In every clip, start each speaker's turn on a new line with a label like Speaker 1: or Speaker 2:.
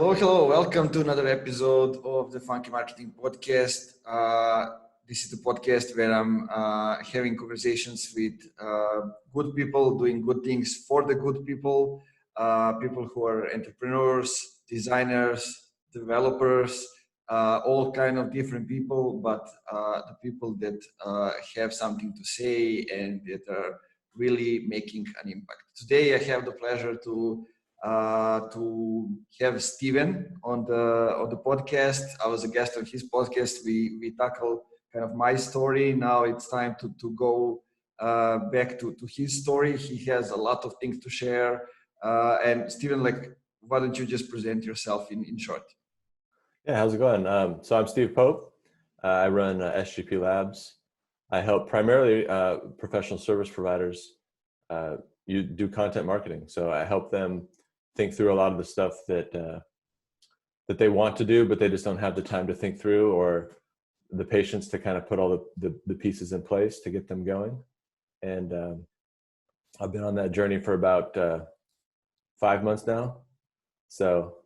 Speaker 1: Hello, hello. Welcome to another episode of the Funky Marketing Podcast. This is the podcast where I'm having conversations with good people doing good things for the good people, people who are entrepreneurs, designers, developers, all kind of different people, but the people that have something to say and that are really making an impact. Today, I have the pleasure to have Steven on the podcast. I was a guest on his podcast. We tackle kind of my story. Now it's time to go back to his story. He has a lot of things to share. And Steven, why don't you just present yourself in short?
Speaker 2: Yeah, how's it going? So I'm Steve Pope. I run SGP Labs. I help primarily professional service providers you do content marketing. So I help them think through a lot of the stuff that they want to do, but they just don't have the time to think through, or the patience to kind of put all the pieces in place to get them going. And I've been on that journey for about 5 months now. So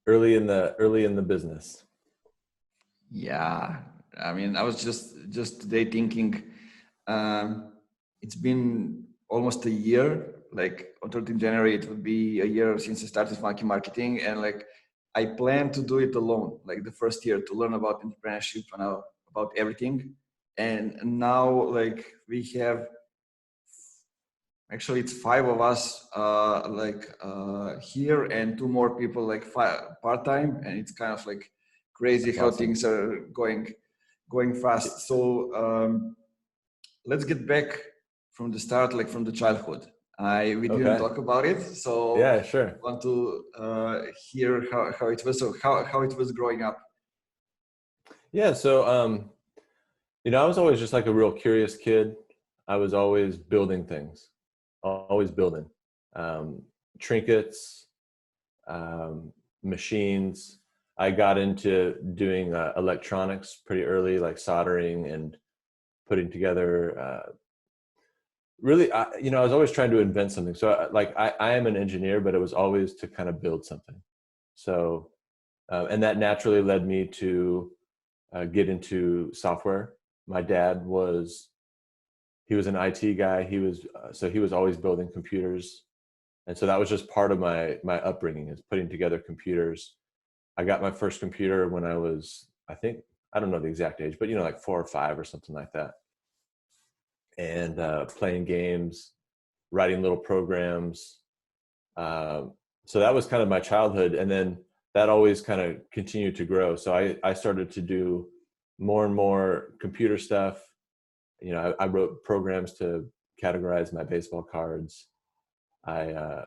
Speaker 2: early in the business.
Speaker 1: Yeah, I mean, I was just today thinking, it's been almost a year. Like on 13th January, it would be a year since I started Funky Marketing, and I plan to do it alone, like the first year, to learn about entrepreneurship and about everything. And now we have, actually it's 5 of us here, and 2 more people part-time, and it's kind of crazy. That's how awesome. Things are going fast. So let's get back from the start, from the childhood. We didn't talk about it, so
Speaker 2: yeah, sure.
Speaker 1: I want to hear how it was. So how it was growing up.
Speaker 2: Yeah, so I was always just a real curious kid. I was always building things, always building trinkets, machines. I got into doing electronics pretty early, like soldering and putting together. Really, I was always trying to invent something. So I am an engineer, but it was always to kind of build something. So, and that naturally led me to get into software. My dad he was an IT guy. He was always building computers. And so that was just part of my upbringing, is putting together computers. I got my first computer when I was, I don't know the exact age, but 4 or 5 or something like that. And playing games, writing little programs. So that was kind of my childhood. And then that always kind of continued to grow. So I started to do more and more computer stuff. I wrote programs to categorize my baseball cards. I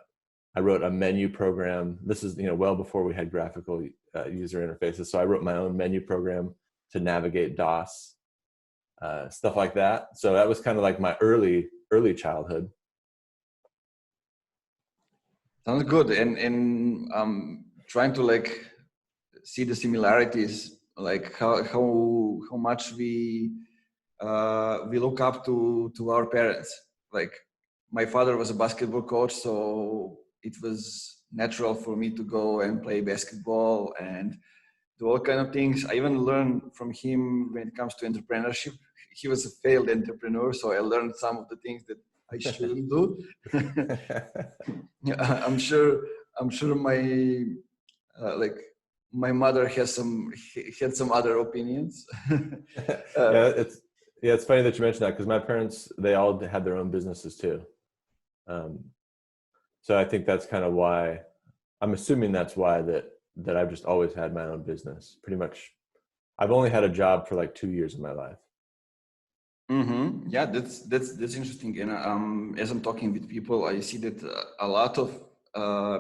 Speaker 2: wrote a menu program. This is, well before we had graphical user interfaces. So I wrote my own menu program to navigate DOS. Stuff like that. So that was kind of my early childhood.
Speaker 1: Sounds good. And trying to see the similarities, how much we look up to our parents. My father was a basketball coach, so it was natural for me to go and play basketball and do all kind of things. I even learned from him when it comes to entrepreneurship. He was a failed entrepreneur, so I learned some of the things that I shouldn't do. I'm sure my my mother had some other opinions.
Speaker 2: It's funny that you mentioned that, because my parents, they all had their own businesses too. So I think that's kind of why, I'm assuming that's why that I've just always had my own business. Pretty much, I've only had a job for 2 years of my life.
Speaker 1: Mm-hmm. Yeah, that's interesting. And as I'm talking with people, I see that a lot of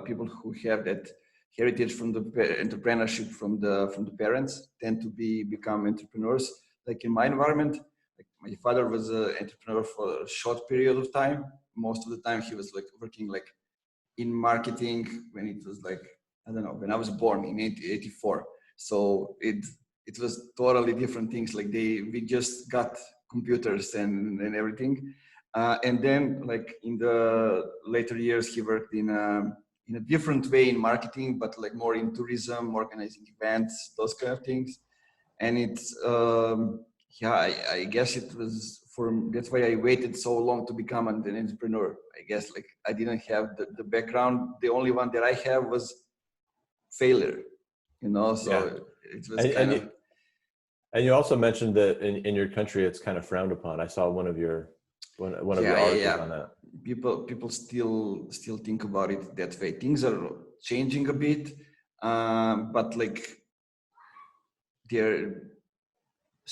Speaker 1: people who have that heritage from the entrepreneurship from the parents tend to become entrepreneurs. Like in my environment, my father was an entrepreneur for a short period of time. Most of the time, he was working in marketing when it was I don't know, when I was born in 1984. So it was totally different things. We just got computers and everything. And then in the later years, he worked in in a different way in marketing, but like more in tourism, organizing events, those kind of things. And it's yeah, I guess it was that's why I waited so long to become an entrepreneur. I guess like I didn't have the background. The only one that I have was failure,
Speaker 2: Yeah.
Speaker 1: so it was
Speaker 2: And,
Speaker 1: kind
Speaker 2: and
Speaker 1: of.
Speaker 2: you, and you also mentioned that in your country, it's kind of frowned upon. I saw one of your articles
Speaker 1: Yeah.
Speaker 2: on that.
Speaker 1: People still think about it that way. Things are changing a bit, but like they're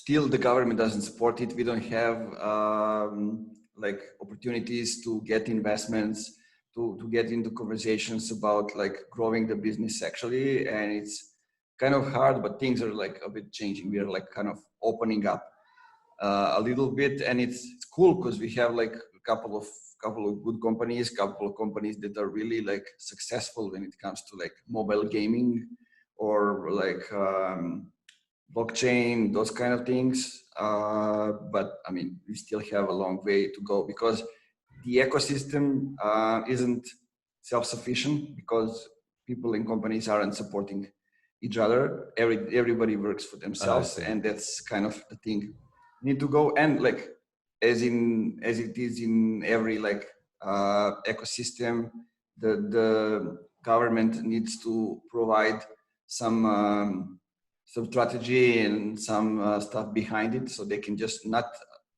Speaker 1: still the government doesn't support it. We don't have like opportunities to get investments, to get into conversations about like growing the business actually, and it's kind of hard. But things are like a bit changing. We are like kind of opening up a little bit, and it's cool because we have like a couple of good companies, couple of companies that are really like successful when it comes to like mobile gaming or like blockchain, those kind of things. But I mean, we still have a long way to go because the ecosystem isn't self-sufficient because people and companies aren't supporting each other. Everybody works for
Speaker 2: I
Speaker 1: themselves,
Speaker 2: see.
Speaker 1: and that's kind of the thing. Need to go and like as it is in every like ecosystem, the government needs to provide some some strategy and some stuff behind it, so they can just not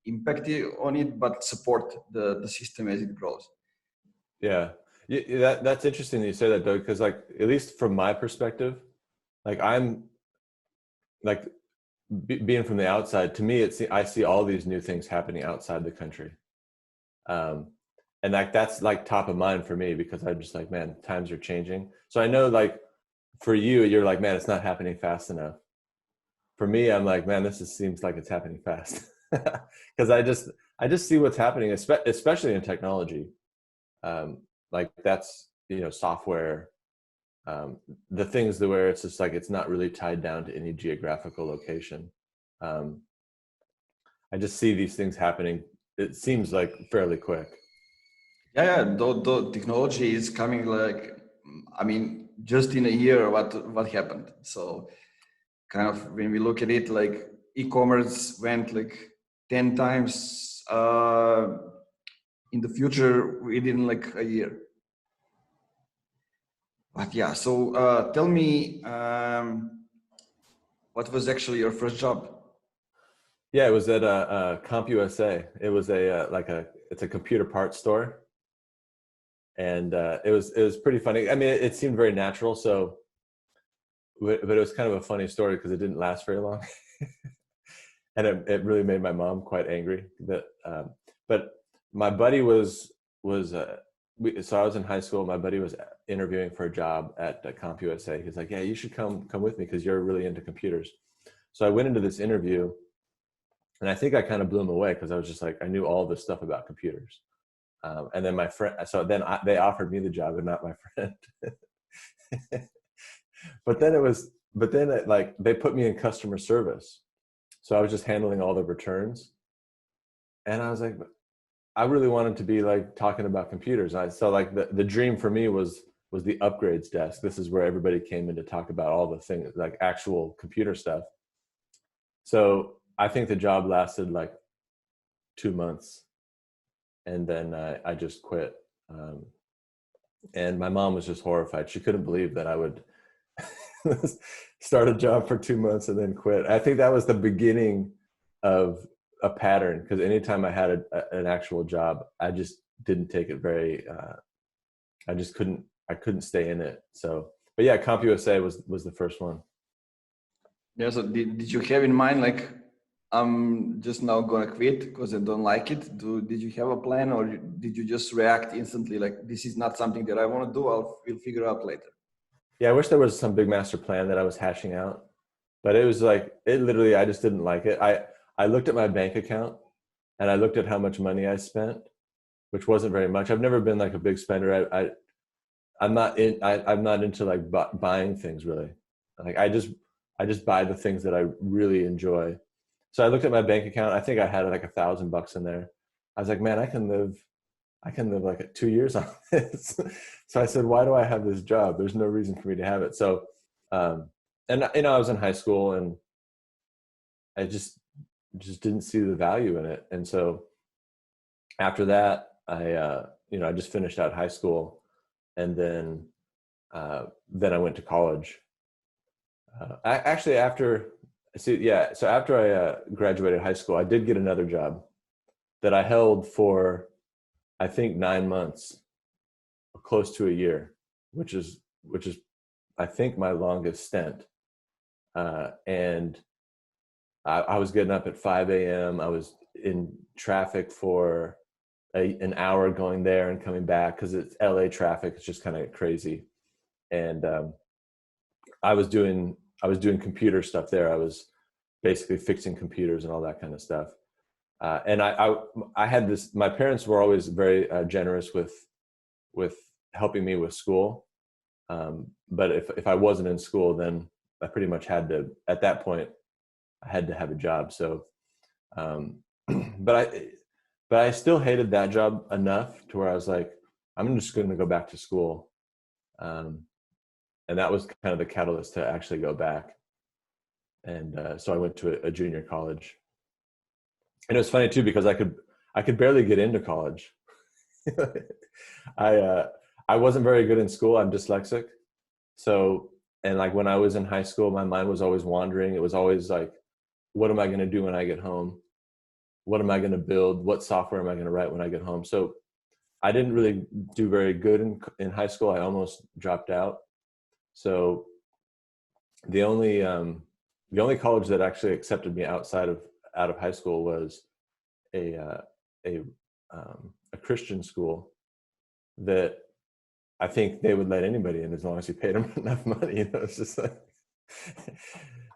Speaker 1: impact it on it, but support the system as it grows.
Speaker 2: Yeah. That's interesting that you say that, Doug, because like, at least from my perspective, like I'm like being from the outside, to me, I see all these new things happening outside the country. Um, and like, that's like top of mind for me because I'm just like, man, times are changing. So I know like for you, you're like, man, it's not happening fast enough. For me, I'm like, man, seems like it's happening fast. Because I just see what's happening, especially in technology. Um, like that's, software, the things that where it's just like, it's not really tied down to any geographical location. Um, I just see these things happening. It seems like fairly quick.
Speaker 1: Yeah, the technology is coming like, I mean, just in a year, what happened. So kind of when we look at it, like e-commerce went like 10 times in the future within like a year. But yeah, so tell me, what was actually your first job?
Speaker 2: Yeah, it was at CompUSA. It was it's a computer parts store, and it was pretty funny. I mean, it seemed very natural. So, but it was kind of a funny story because it didn't last very long, and it really made my mom quite angry. But my buddy so I was in high school. My buddy was interviewing for a job at CompUSA. He's like, "Yeah, you should come with me because you're really into computers." So I went into this interview, and I think I kind of blew him away because I was just like, I knew all this stuff about computers. And then my friend, so then they offered me the job and not my friend. But then like they put me in customer service. So I was just handling all the returns. And I was like, I really wanted to be like talking about computers. So like the dream for me was the upgrades desk. This is where everybody came in to talk about all the things, like actual computer stuff. So I think the job lasted like 2 months, and then I just quit. And my mom was just horrified. She couldn't believe that I would start a job for 2 months and then quit. I think that was the beginning of a pattern, because anytime I had an actual job, I just didn't take it very. I couldn't stay in it. So, but yeah, CompUSA was the first one.
Speaker 1: Yeah, so did you have in mind like I'm just now gonna quit because I don't like it? Did you have a plan, or did you just react instantly like this is not something that I want to do? We'll figure out later.
Speaker 2: Yeah, I wish there was some big master plan that I was hashing out, but it was like it literally. I just didn't like it. I looked at my bank account and I looked at how much money I spent, which wasn't very much. I've never been like a big spender. I'm not into like buying things really. Like I just buy the things that I really enjoy. So I looked at my bank account. I think I had like $1,000 in there. I was like, man, I can live I can live like 2 years on this. So I said, why do I have this job? There's no reason for me to have it. So, and I was in high school and I just didn't see the value in it. And so after that, I just finished out high school, and then I went to college. So after I graduated high school, I did get another job that I held for, I think, 9 months, close to a year, which is I think my longest stint. And I was getting up at 5 a.m. I was in traffic for an hour going there and coming back because it's LA traffic. It's just kind of crazy. And I was doing computer stuff there. I was basically fixing computers and all that kind of stuff. And I had this. My parents were always very generous with helping me with school. But if I wasn't in school, then I pretty much had to. At that point, I had to have a job. So, but I still hated that job enough to where I was like, I'm just going to go back to school. And that was kind of the catalyst to actually go back. And so I went to a junior college. And it was funny too, because I could barely get into college. I wasn't very good in school. I'm dyslexic. So, and like when I was in high school, my mind was always wandering. It was always like, what am I going to do when I get home? What am I going to build? What software am I going to write when I get home? So I didn't really do very good in high school. I almost dropped out. So the only college that actually accepted me out of high school was a Christian school that I think they would let anybody in as long as you paid them enough money. You know, it's just like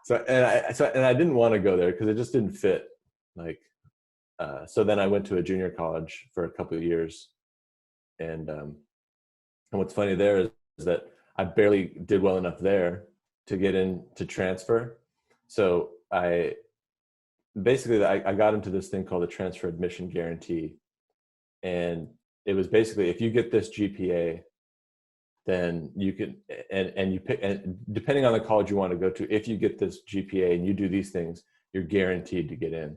Speaker 2: and I didn't want to go there because it just didn't fit. Like, so then I went to a junior college for a couple of years, and what's funny there is that I barely did well enough there to get in to transfer. So I got into this thing called the transfer admission guarantee. And it was basically, if you get this GPA, then you can, and you pick, and depending on the college you want to go to, if you get this GPA and you do these things, you're guaranteed to get in.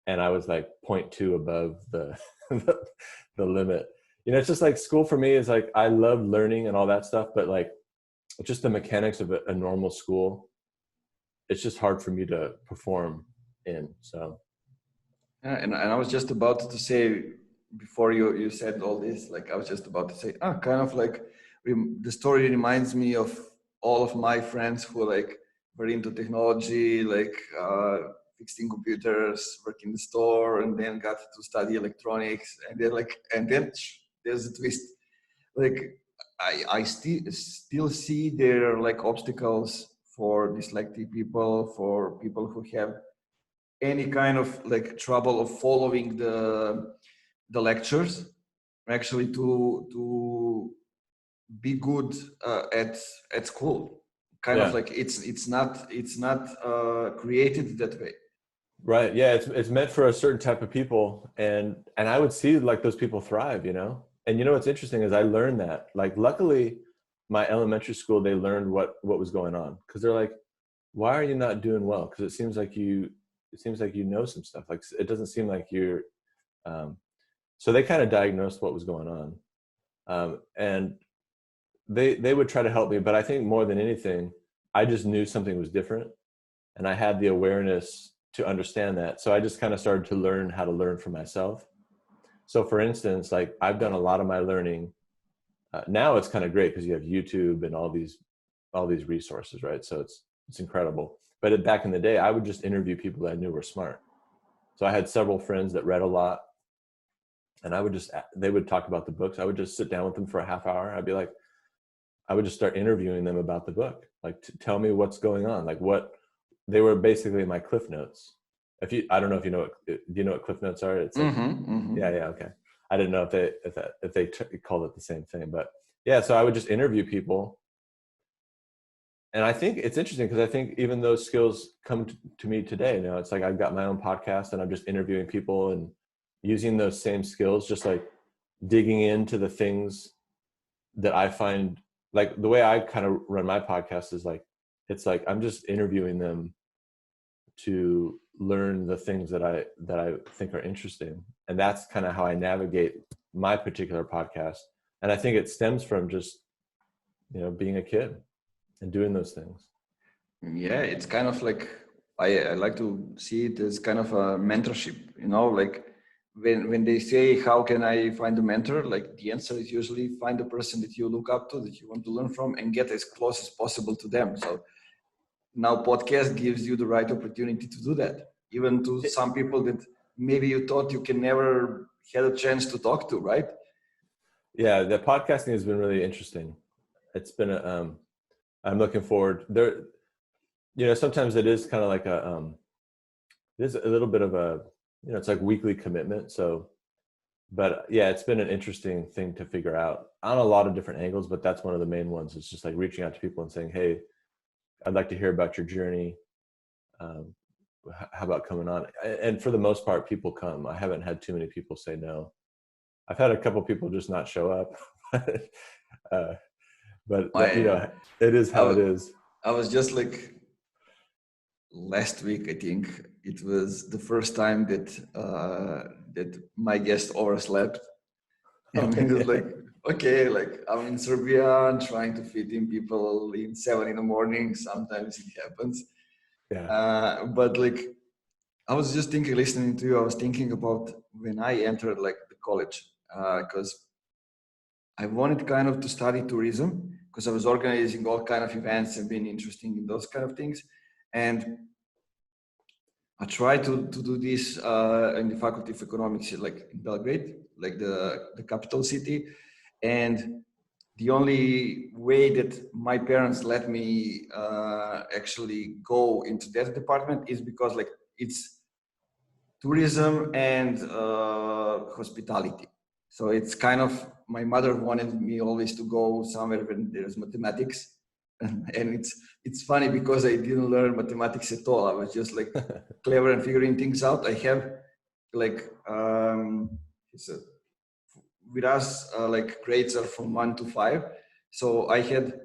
Speaker 2: And I was like 0.2 above the limit. You know, it's just like school for me is like, I love learning and all that stuff, but like just the mechanics of a normal school, it's just hard for me to perform in. So.
Speaker 1: Yeah, and I was just about to say, before you said all this, like I was just about to say, kind of like the story reminds me of all of my friends who are like very into technology, like fixing computers, work in the store, and then got to study electronics, and then there's a twist. Like I still see there are like obstacles for dyslexic people, for people who have any kind of like trouble of following the lectures, actually to be good at school. Kind of like it's not created that way.
Speaker 2: Right. Yeah. It's meant for a certain type of people, and I would see like those people thrive, you know. And you know what's interesting is I learned that. Like, luckily, my elementary school, they learned what was going on, because they're like, why are you not doing well? Because it seems like you know some stuff. Like, it doesn't seem like you're. So they kind of diagnosed what was going on, and they would try to help me. But I think more than anything, I just knew something was different, and I had the awareness to understand that. So I just kind of started to learn how to learn for myself. So for instance, like I've done a lot of my learning. Now it's kind of great because you have YouTube and all these resources, right? So it's incredible. But back in the day, I would just interview people that I knew were smart. So I had several friends that read a lot, and they would talk about the books. I would just sit down with them for a half hour. I would just start interviewing them about the book. Like, tell me what's going on. Like, they were basically my Cliff Notes. I don't know if you know do you know what Cliff Notes are? It's like, yeah, okay. I didn't know if they called it the same thing, but yeah. So I would just interview people, and I think it's interesting because I think even those skills come to me today. You know, it's like I've got my own podcast, and I'm just interviewing people and using those same skills, just like digging into the things that I find, like the way I kind of run my podcast is like, it's like I'm just interviewing them to learn the things that I think are interesting. And that's kind of how I navigate my particular podcast. And I think it stems from just, being a kid and doing those things.
Speaker 1: Yeah, it's kind of like I like to see it as kind of a mentorship, like when they say how can I find a mentor, like the answer is usually find the person that you look up to, that you want to learn from, and get as close as possible to them. So now podcast gives you the right opportunity to do that, even to some people that maybe you thought you can never had a chance to talk to, right?
Speaker 2: Yeah, the podcasting has been really interesting. It's been I'm looking forward there. Sometimes it is kind of like it is a little bit of a, it's like weekly commitment. So, but yeah, it's been an interesting thing to figure out on a lot of different angles, but that's one of the main ones. It's just like reaching out to people and saying, hey, I'd like to hear about your journey. How about coming on? And for the most part, people come. I haven't had too many people say no. I've had a couple people just not show up. But it is how it is.
Speaker 1: I was just like last week, I think it was the first time that my guest overslept. And it was like, okay, like I'm in Serbia and trying to fit in people in 7 a.m. Sometimes it happens.
Speaker 2: Yeah.
Speaker 1: But like, I was just thinking, listening to you, I was thinking about when I entered like the college, because I wanted kind of to study tourism because I was organizing all kind of events and being interested in those kind of things. And I tried to do this in the Faculty of Economics, like in Belgrade, like the capital city. And the only way that my parents let me actually go into that department is because like it's tourism and hospitality. So it's kind of, my mother wanted me always to go somewhere when there's mathematics. And it's funny because I didn't learn mathematics at all. I was just like clever and figuring things out. I have like, with us, like grades are from 1 to 5. So I had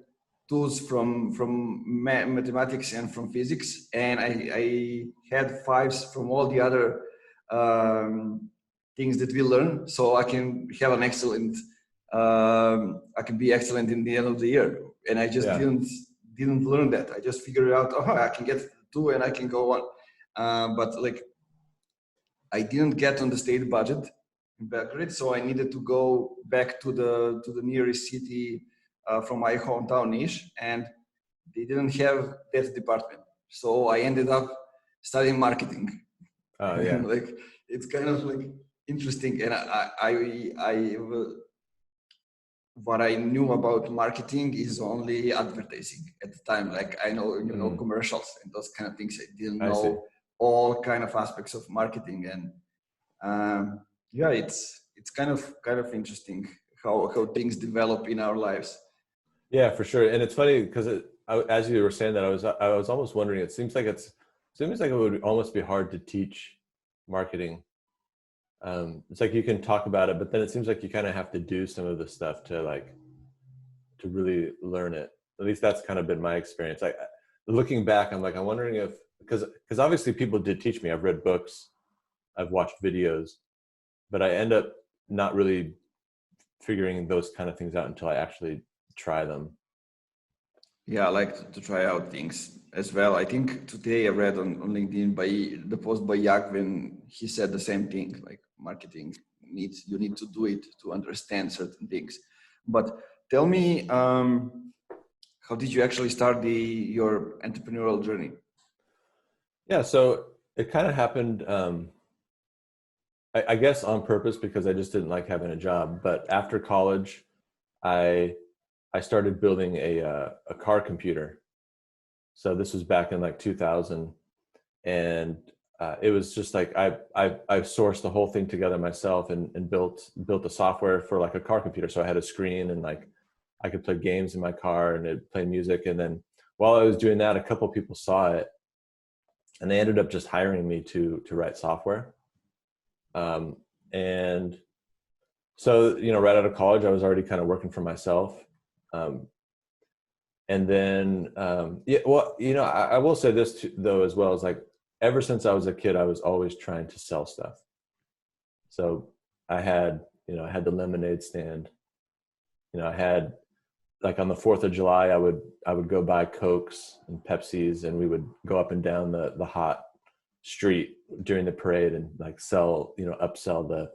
Speaker 1: tools from mathematics and from physics, and I had 5s from all the other things that we learn, so I can have an excellent I can be excellent in the end of the year. And I just didn't learn that. I just figured out, oh, I can get 2 and I can go on. But like I didn't get on the state budget in Belgrade, so I needed to go back to the nearest city from my hometown, Niš, and they didn't have that department. So I ended up studying marketing.
Speaker 2: Oh yeah.
Speaker 1: Like it's kind of like interesting, and I what I knew about marketing is only advertising at the time. Like I know, commercials and those kind of things. I didn't know all kind of aspects of marketing, and yeah, it's kind of interesting how things develop in our lives.
Speaker 2: Yeah, for sure. And it's funny because as you were saying that, I was almost wondering. It seems like it would almost be hard to teach marketing. It's like you can talk about it, but then it seems like you kind of have to do some of the stuff to really learn it. At least that's kind of been my experience. Looking back, I'm wondering if, because obviously people did teach me. I've read books, I've watched videos, but I end up not really figuring those kind of things out until I actually try them.
Speaker 1: Yeah, I like to try out things as well. I think today I read on LinkedIn by the post by Yak when he said the same thing, like marketing you need to do it to understand certain things. But tell me, how did you actually start your entrepreneurial journey?
Speaker 2: Yeah, so it kind of happened, I guess on purpose, because I just didn't like having a job. But after college, I started building a car computer. So this was back in like 2000, and it was just like I sourced the whole thing together myself and built the software for like a car computer. So I had a screen and like I could play games in my car and it'd play music. And then while I was doing that, a couple of people saw it, and they ended up just hiring me to write software. And So, right out of college, I was already kind of working for myself. And then, yeah, well, I will say this too, though, as well, as like, ever since I was a kid, I was always trying to sell stuff. So I had the lemonade stand. I had, like, on the 4th of July, I would go buy Cokes and Pepsis, and we would go up and down the hot street during the parade and like sell, upsell the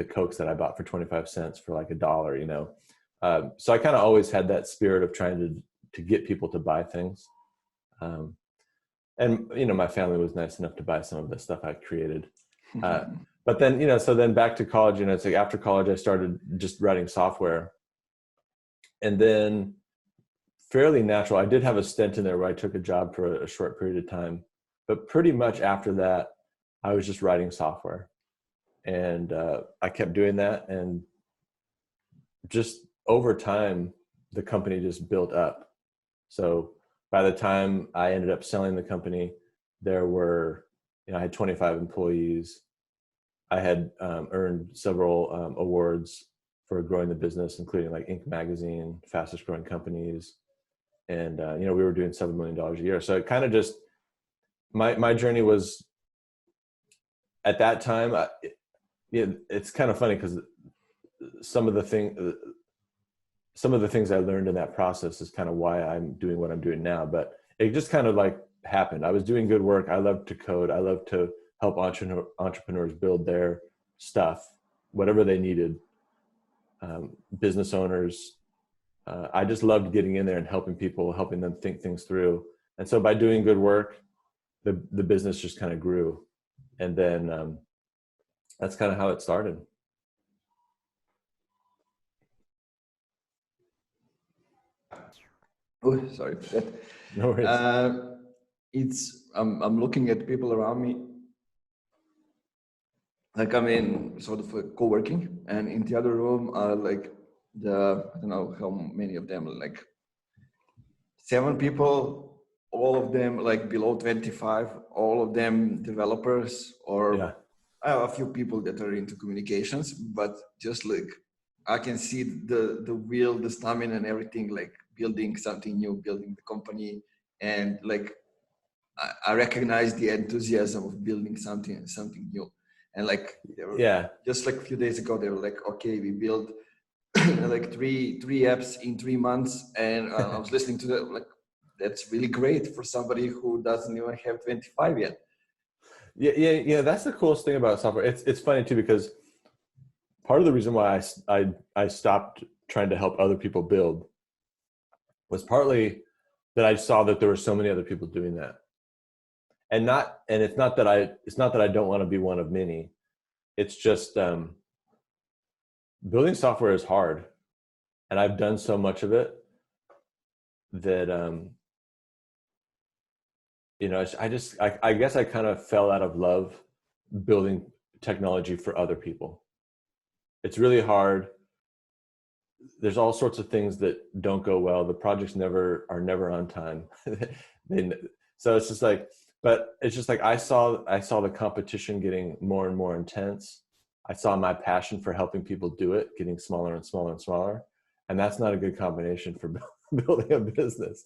Speaker 2: Cokes that I bought for 25 cents for like $1, So I kind of always had that spirit of trying to get people to buy things. And, my family was nice enough to buy some of the stuff I created. But then, so then back to college, it's like after college, I started just writing software. And then fairly natural, I did have a stint in there where I took a job for a short period of time, but pretty much after that, I was just writing software. And I kept doing that. And just over time, the company just built up. So by the time I ended up selling the company, there were, I had 25 employees. I had earned several awards for growing the business, including like Inc. magazine, fastest growing companies. And, we were doing $7 million a year. So it kind of just, my journey was, at that time, it's kind of funny because some of the things I learned in that process is kind of why I'm doing what I'm doing now. But it just kind of like happened. I was doing good work. I love to code. I love to help entrepreneurs build their stuff, whatever they needed. Business owners. I just loved getting in there and helping people, helping them think things through. And so by doing good work, the business just kind of grew. And then that's kind of how it started.
Speaker 1: Oh, sorry for that.
Speaker 2: No worries.
Speaker 1: I'm looking at people around me. Like I'm in sort of a co-working, and in the other room are like I don't know how many of them, like 7 people, all of them like below 25, all of them developers, or
Speaker 2: Yeah.
Speaker 1: I have a few people that are into communications, but just like I can see the will, the stamina and everything, like building something new, building the company. And like I recognize the enthusiasm of building something new. And like they were, just like a few days ago, they were like, okay, we built like three apps in 3 months. And I was listening to that, like, that's really great for somebody who doesn't even have 25 yet.
Speaker 2: Yeah. That's the coolest thing about software. It's funny too, because part of the reason why I stopped trying to help other people build was partly that I saw that there were so many other people doing that. And it's not that I don't want to be one of many. It's just building software is hard, and I've done so much of it that I guess I kind of fell out of love building technology for other people. It's really hard. There's all sorts of things that don't go well. The projects are never on time. So it's just like, but it's just like I saw the competition getting more and more intense. I saw my passion for helping people do it getting smaller and smaller and smaller. And that's not a good combination for building a business.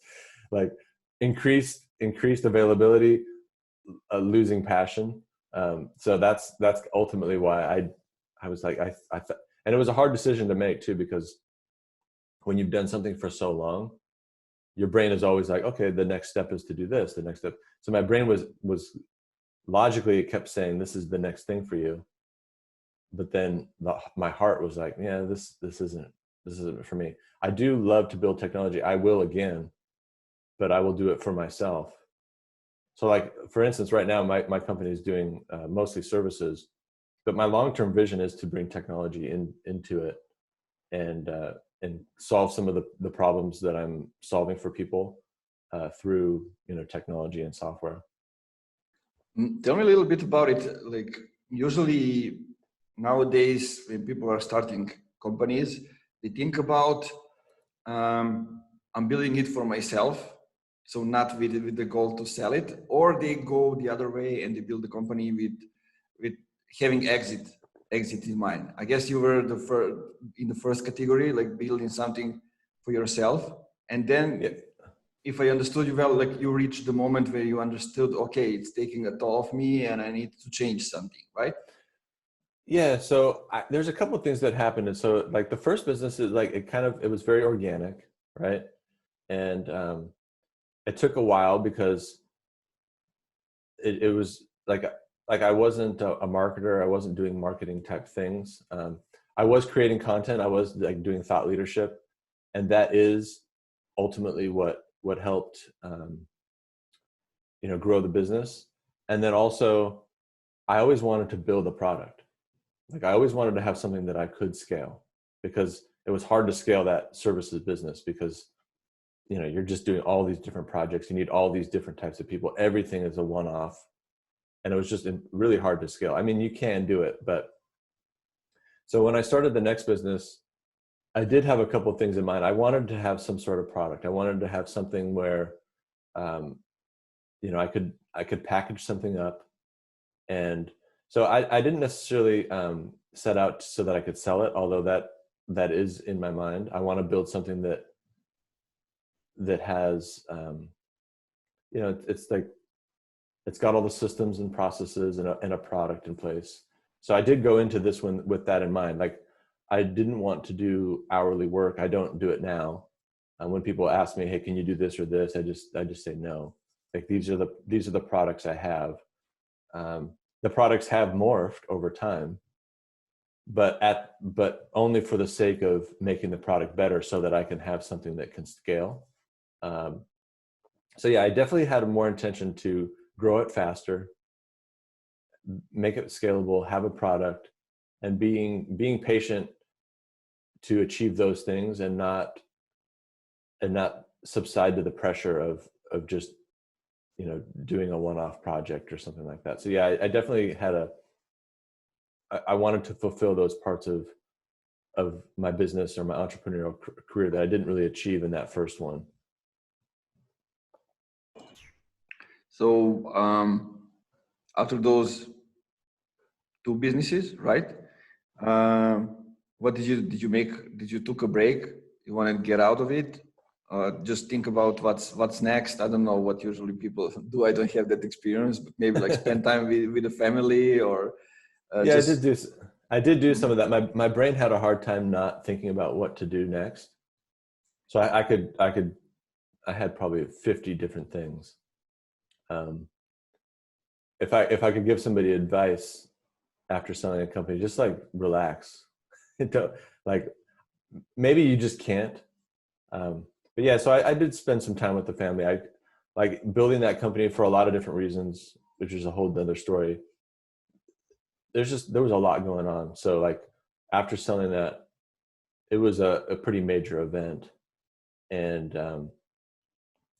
Speaker 2: Like increased availability, losing passion. So that's ultimately why I was like, I thought, and it was a hard decision to make too, because when you've done something for so long, your brain is always like, okay, the next step is to do this, the next step. So my brain was logically, it kept saying, this is the next thing for you. But then my heart was like, yeah, this isn't for me. I do love to build technology. I will again, but I will do it for myself. So like, for instance, right now, my company is doing mostly services, but my long-term vision is to bring technology into it and solve some of the problems that I'm solving for people through, technology and software.
Speaker 1: Tell me a little bit about it. Like usually nowadays when people are starting companies, they think about I'm building it for myself, so not with the goal to sell it, or they go the other way and they build the company with having exit exit in mind. I guess you were in the first category, like building something for yourself. And then,
Speaker 2: Yeah.
Speaker 1: if I understood you well, like you reached the moment where you understood, okay, it's taking a toll of me and I need to change something, right?
Speaker 2: Yeah, so there's a couple of things that happened, and so like the first business is like it was very organic, right? And it took a while because it was like I wasn't a marketer. I wasn't doing marketing type things. I was creating content. I was like doing thought leadership, and that is ultimately what helped grow the business. And then also, I always wanted to build a product. Like I always wanted to have something that I could scale, because it was hard to scale that services business because you're just doing all these different projects. You need all these different types of people. Everything is a one-off. And it was just really hard to scale. I mean, you can do it, but so when I started the next business, I did have a couple of things in mind. I wanted to have some sort of product. I wanted to have something where, um, I could package something up. And so I didn't necessarily set out so that I could sell it, although that is in my mind. I want to build something that has, it's like, it's got all the systems and processes and a product in place. So I did go into this one with that in mind. Like I didn't want to do hourly work. I don't do it now. When people ask me, hey, can you do this or this? I just say no. Like these are the products I have. The products have morphed over time, but only for the sake of making the product better so that I can have something that can scale. So yeah, I definitely had more intention to grow it faster, make it scalable, have a product, and being patient to achieve those things, and not subside to the pressure of just doing a one-off project or something like that. So yeah, I definitely had I wanted to fulfill those parts of my business or my entrepreneurial career that I didn't really achieve in that first one.
Speaker 1: So after those two businesses, right? What did you make? Did you took a break? You want to get out of it? Just think about what's next. I don't know what usually people do. I don't have that experience, but maybe like spend time with the family, or
Speaker 2: Yeah,
Speaker 1: just.
Speaker 2: I did do some of that. My brain had a hard time not thinking about what to do next. So I had probably 50 different things. If I could give somebody advice after selling a company, just like relax. Like maybe you just can't. But yeah, so I did spend some time with the family. I like building that company for a lot of different reasons, which is a whole other story. There was a lot going on. So like after selling that, it was a pretty major event. And,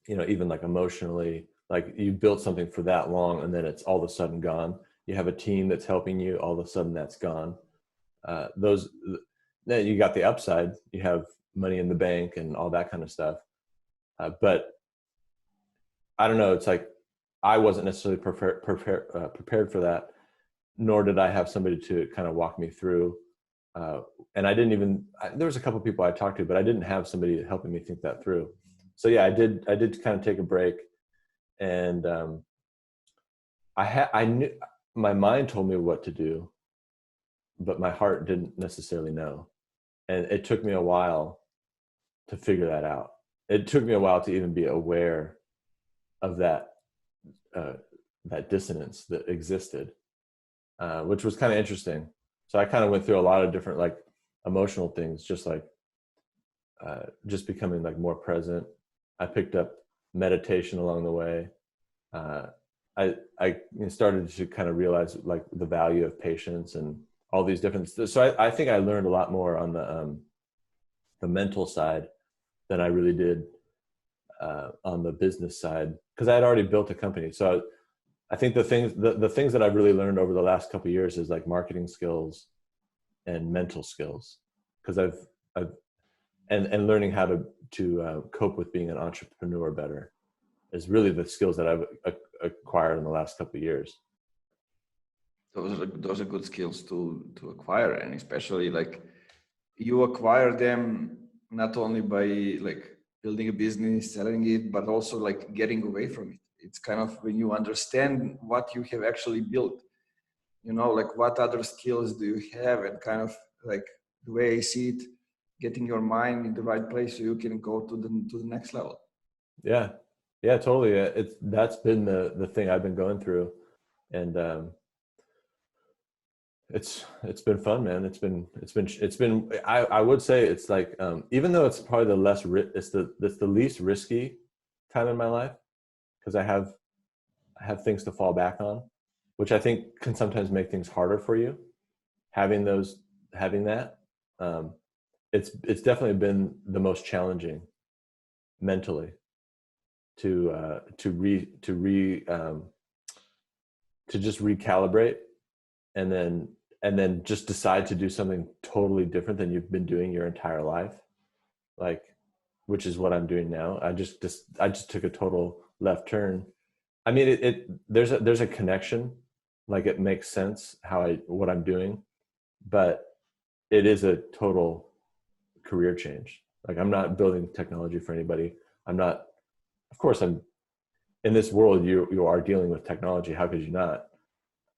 Speaker 2: even like emotionally, like you built something for that long and then it's all of a sudden gone. You have a team that's helping you, all of a sudden that's gone. Then you got the upside. You have money in the bank and all that kind of stuff. But I don't know. It's like I wasn't necessarily prepared for that, nor did I have somebody to kind of walk me through. And I didn't even. There was a couple of people I talked to, but I didn't have somebody helping me think that through. So yeah, I did kind of take a break, and I knew my mind told me what to do, but my heart didn't necessarily know. And it took me a while to figure that out. It took me a while to even be aware of that dissonance that existed, which was kind of interesting. So I kind of went through a lot of different like emotional things, just like just becoming like more present. I picked up meditation along the way. I started to kind of realize like the value of patience and all these different. So I think I learned a lot more on the mental side than I really did on the business side, because I had already built a company. So I think the things that I've really learned over the last couple of years is like marketing skills and mental skills, because I've and learning how to cope with being an entrepreneur better is really the skills that I've acquired in the last couple of years.
Speaker 1: those are good skills to acquire, and especially like you acquire them not only by like building a business, selling it, but also like getting away from it. It's kind of when you understand what you have actually built, you know, like what other skills do you have, and kind of like the way I see it, getting your mind in the right place so you can go to the next level.
Speaker 2: Yeah, yeah, totally. That's been the thing I've been going through, and it's been fun, man. It's been. I would say it's like even though it's probably it's the least risky time in my life, because I have things to fall back on, which I think can sometimes make things harder for you. Having that, um, it's definitely been the most challenging mentally to just recalibrate, and then just decide to do something totally different than you've been doing your entire life, like, which is what I'm doing now. I just took a total left turn. I mean, there's a connection, like it makes sense what I'm doing, but it is a total career change. Like, I'm not building technology for anybody. I'm not, of course I'm in this world, you are dealing with technology. How could you not?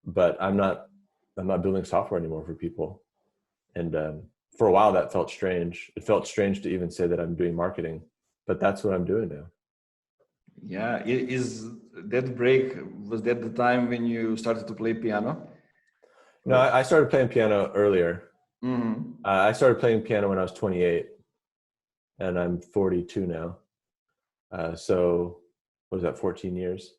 Speaker 2: But I'm not building software anymore for people. And for a while that felt strange. It felt strange to even say that I'm doing marketing, but that's what I'm doing now.
Speaker 1: Yeah, is that break, was that the time when you started to play piano?
Speaker 2: No,
Speaker 1: Like,
Speaker 2: I started playing piano earlier.
Speaker 1: mm-hmm.
Speaker 2: I started playing piano when I was 28, and I'm 42 now. So what is that, 14 years?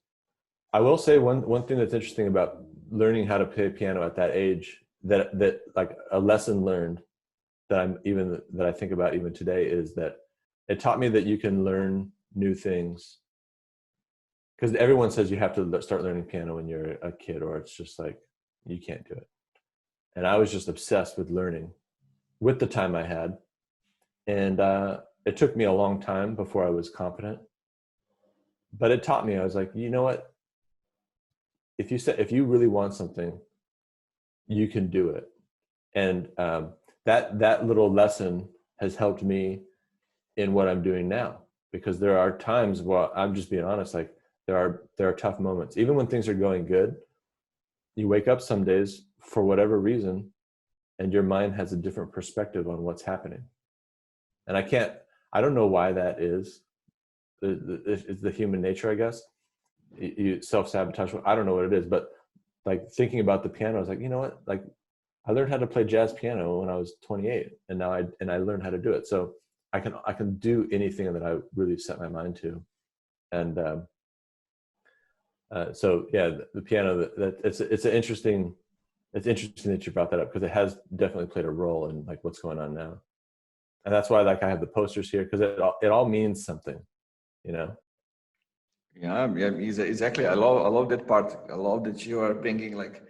Speaker 2: I will say one thing that's interesting about learning how to play piano at that age, that like a lesson learned that I think about even today, is that it taught me that you can learn new things, because everyone says you have to start learning piano when you're a kid, or it's just like you can't do it. And I was just obsessed with learning with the time I had, and it took me a long time before I was competent, but it taught me. I was like, you know what? If you really want something, you can do it. And that little lesson has helped me in what I'm doing now, because there are times, well, I'm just being honest, like there are tough moments. Even when things are going good, you wake up some days for whatever reason, and your mind has a different perspective on what's happening. And I don't know why that is. It's the human nature, I guess. You self-sabotage. I don't know what it is, but like thinking about the piano, I was like, you know what? Like, I learned how to play jazz piano when I was 28, and now I learned how to do it. So I can do anything that I really set my mind to. And so yeah, the piano, it's interesting that you brought that up, because it has definitely played a role in like what's going on now. And that's why, like, I have the posters here, because it all means something, you know.
Speaker 1: Yeah, yeah, exactly. I love that part. I love that you are bringing like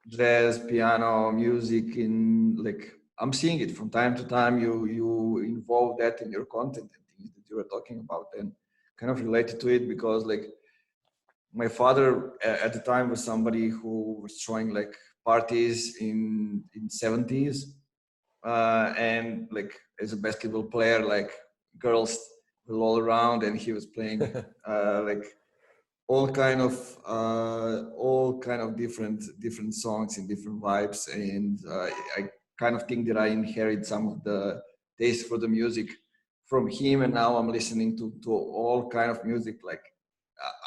Speaker 1: jazz, piano, music in, like, I'm seeing it from time to time. You involve that in your content and things that you were talking about, and kind of related to it, because like my father at the time was somebody who was throwing like parties in 70s, and like as a basketball player, like girls were all around, and he was playing like all kind of different songs and different vibes, and I kind of think that I inherit some of the taste for the music from him, and now I'm listening to all kind of music. Like,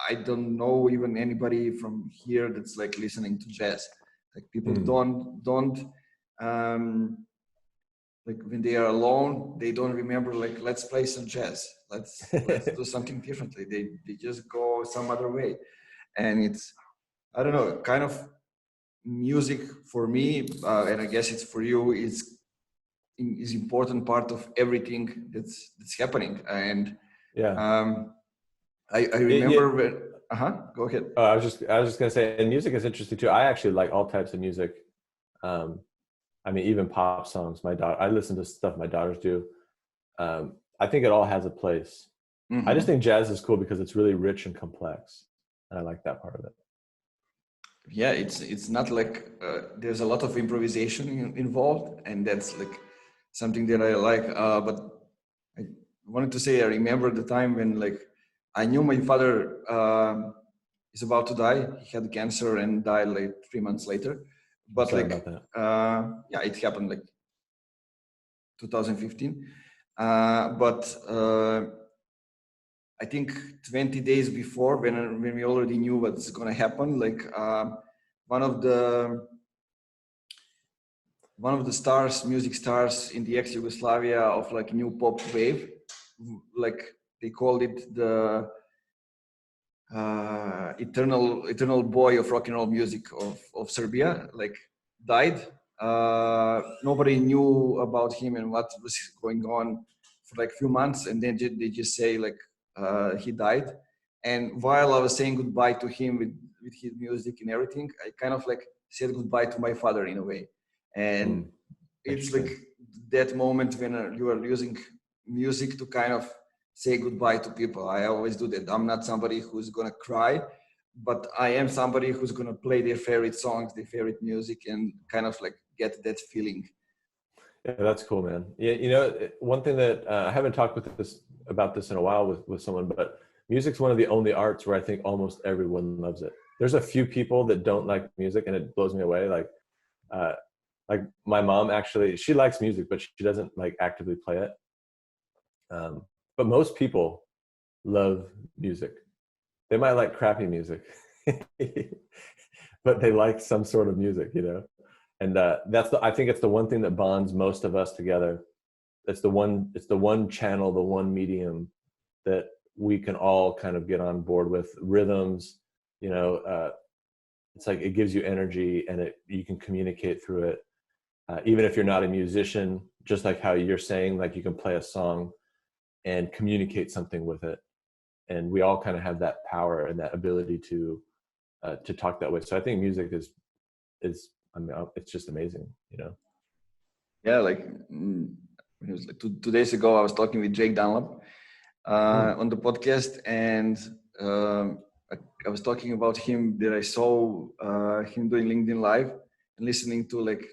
Speaker 1: I don't know even anybody from here that's like listening to jazz. Like, people don't um like when they are alone, they don't remember like, let's play some jazz, let's do something differently. They just go some other way. And it's, I don't know, kind of music for me, and I guess it's for you, is important part of everything that's happening. And
Speaker 2: Yeah.
Speaker 1: I remember when, go ahead.
Speaker 2: I was just gonna say, and music is interesting too. I actually like all types of music. Um, I mean, even pop songs. I listen to stuff my daughters do. I think it all has a place. I just think jazz is cool because it's really rich and complex, and I like that part of it.
Speaker 1: yeah, it's not like there's a lot of improvisation involved, and that's like something that I like. But I wanted to say I remember the time when like I knew my father is about to die. He had cancer and died like 3 months later.
Speaker 2: I'm
Speaker 1: But
Speaker 2: sorry
Speaker 1: like
Speaker 2: about that.
Speaker 1: yeah, it happened like 2015. But I think 20 days before, when we already knew what's gonna happen, like one of the stars, music stars in the ex-Yugoslavia of like new pop wave, like they called it the eternal boy of rock and roll music of Serbia, like died. Nobody knew about him and what was going on for like a few months, and then they just say like he died. And while I was saying goodbye to him with his music and everything, I kind of like said goodbye to my father in a way. And it's like
Speaker 2: Interesting.
Speaker 1: that moment when you are using music to kind of say goodbye to people. I always do that. I'm not somebody who's gonna cry, but I am somebody who's gonna play their favorite songs, their favorite music, and kind of like get that feeling.
Speaker 2: Yeah, that's cool, man. Yeah, you know, one thing that I haven't talked about this in a while with someone, but music's one of the only arts where I think almost everyone loves it. There's a few people that don't like music, and it blows me away. Uh, like my mom actually, she likes music, but she doesn't like actively play it. But most people love music. They might like crappy music, but they like some sort of music, you know. And I think it's the one thing that bonds most of us together. It's the one channel, the one medium that we can all kind of get on board with. Rhythms, you know, it's like it gives you energy, and you can communicate through it. Even if you're not a musician, just like how you're saying, like you can play a song and communicate something with it, and we all kind of have that power and that ability to talk that way. So I think music is I mean, it's just amazing, you know.
Speaker 1: Yeah, like it was like 2 days ago, I was talking with Jake Dunlap
Speaker 2: Mm.
Speaker 1: on the podcast, and I was talking about him that I saw him doing LinkedIn Live and listening to like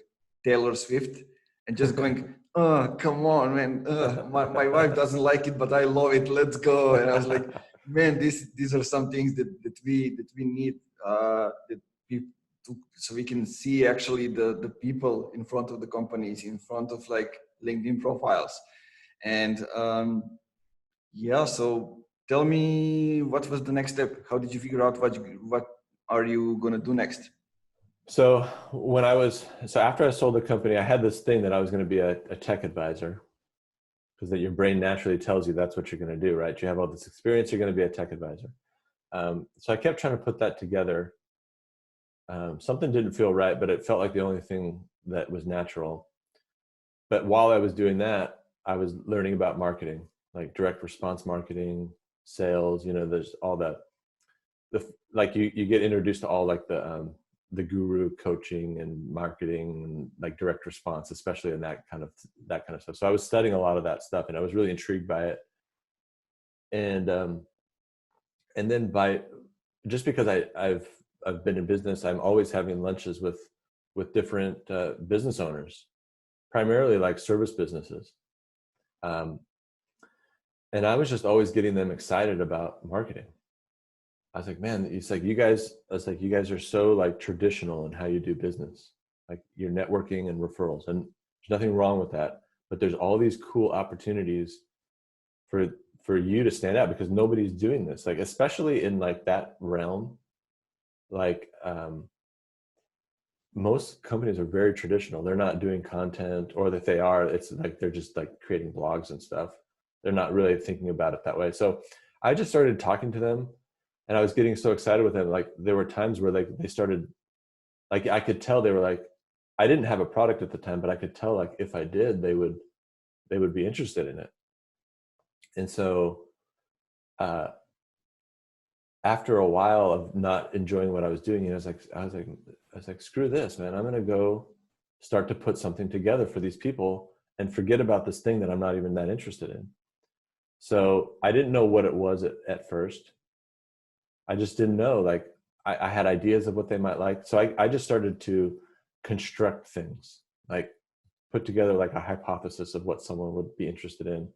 Speaker 1: Taylor Swift and just going, oh, come on, man. My wife doesn't like it, but I love it. Let's go. And I was like, man, these are some things that we need that people so we can see actually the people in front of the companies, in front of like LinkedIn profiles. And yeah, so tell me, what was the next step? How did you figure out what are you gonna do next?
Speaker 2: So so after I sold the company, I had this thing that I was going to be a tech advisor, because that your brain naturally tells you that's what you're going to do, right? You have all this experience, you're going to be a tech advisor. So I kept trying to put that together. Something didn't feel right, but it felt like the only thing that was natural. But while I was doing that, I was learning about marketing, like direct response marketing, sales. You know, there's all like you get introduced to all like the guru coaching and marketing and like direct response, especially in that kind of stuff. So I was studying a lot of that stuff, and I was really intrigued by it. And then just because I've been in business, I'm always having lunches with different business owners, primarily like service businesses. Um, and I was just always getting them excited about marketing. I was like, man, I was like, you guys are so like traditional in how you do business, like your networking and referrals. And there's nothing wrong with that, but there's all these cool opportunities for, for you to stand out, because nobody's doing this, like, especially in like that realm. Like, most companies are very traditional. They're not doing content, or that they are, it's like, they're just like creating blogs and stuff. They're not really thinking about it that way. So I just started talking to them, and I was getting so excited with them. Like there were times where like they started, like I could tell they were like, I didn't have a product at the time, but I could tell like if I did, they would be interested in it. And so uh, after a while of not enjoying what I was doing, I was like, screw this, man. I'm gonna go start to put something together for these people and forget about this thing that I'm not even that interested in. So I didn't know what it was at first. I just didn't know. Like I had ideas of what they might like. So I just started to construct things, like put together like a hypothesis of what someone would be interested in.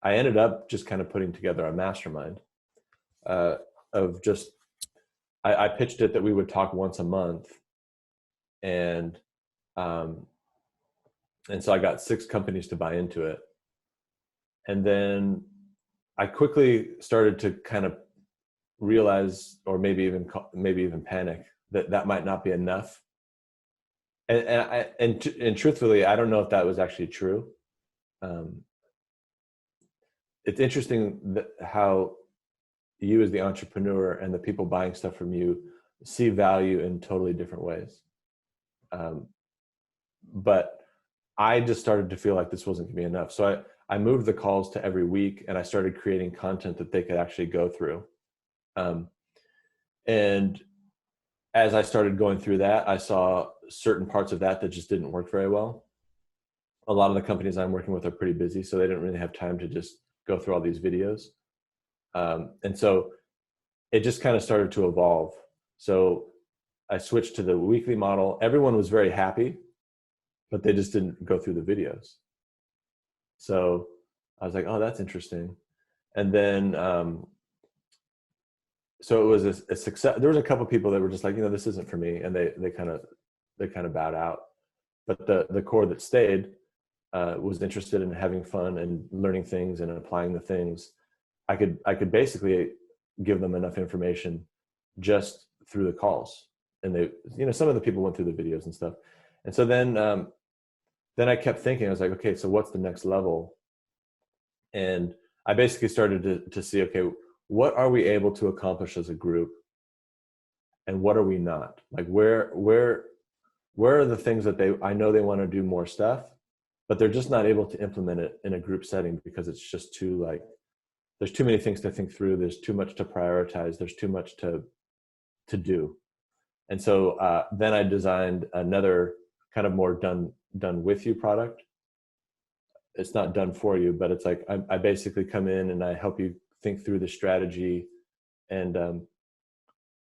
Speaker 2: I ended up just kind of putting together a mastermind of just, I pitched it that we would talk once a month. And so I got 6 companies to buy into it. And then I quickly started to kind of realize, or maybe even panic, that might not be enough. And truthfully, I don't know if that was actually true. It's interesting that how you as the entrepreneur and the people buying stuff from you see value in totally different ways. But I just started to feel like this wasn't gonna be enough. So I moved the calls to every week, and I started creating content that they could actually go through. And as I started going through that, I saw certain parts of that just didn't work very well. A lot of the companies I'm working with are pretty busy, so they didn't really have time to just go through all these videos. And so it just kind of started to evolve. So I switched to the weekly model. Everyone was very happy, but they just didn't go through the videos. So I was like, oh, that's interesting. And then, so it was a success. There was a couple of people that were just like, this isn't for me. And they kind of bowed out. But the core that stayed was interested in having fun and learning things and applying the things. I could basically give them enough information just through the calls. And they, some of the people went through the videos and stuff. And so then I kept thinking, I was like, okay, so what's the next level? And I basically started to see, okay, what are we able to accomplish as a group? And what are we not? Like where are the things that I know they want to do more stuff, but they're just not able to implement it in a group setting because it's just too there's too many things to think through. There's too much to prioritize. There's too much to do. And so then I designed another kind of more done with you product. It's not done for you, but it's like I basically come in and I help you think through the strategy. And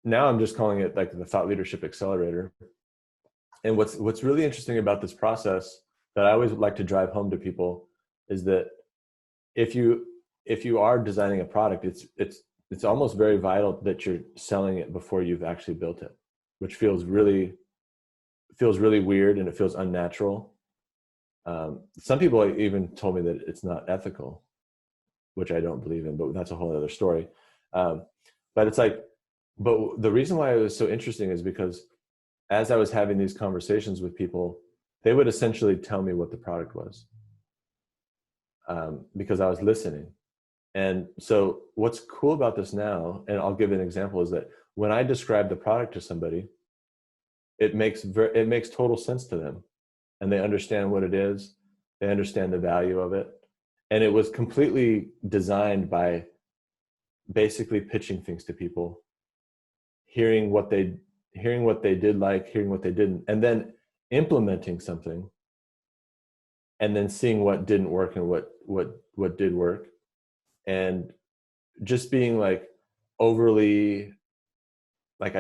Speaker 2: now I'm just calling it like the Thought Leadership Accelerator. And what's really interesting about this process that I always like to drive home to people is that if you are designing a product, it's almost very vital that you're selling it before you've actually built it, which feels really weird and it feels unnatural. Some people even told me that it's not ethical, which I don't believe in, but that's a whole other story. But it's like, but the reason why it was so interesting is because as I was having these conversations with people, they would essentially tell me what the product was, because I was listening. And so what's cool about this now, and I'll give an example, is that when I describe the product to somebody, it makes total sense to them, and they understand what it is. They understand the value of it. And it was completely designed by basically pitching things to people, hearing what they did like, hearing what they didn't, and then implementing something, and then seeing what didn't work and what did work. And just being like overly, like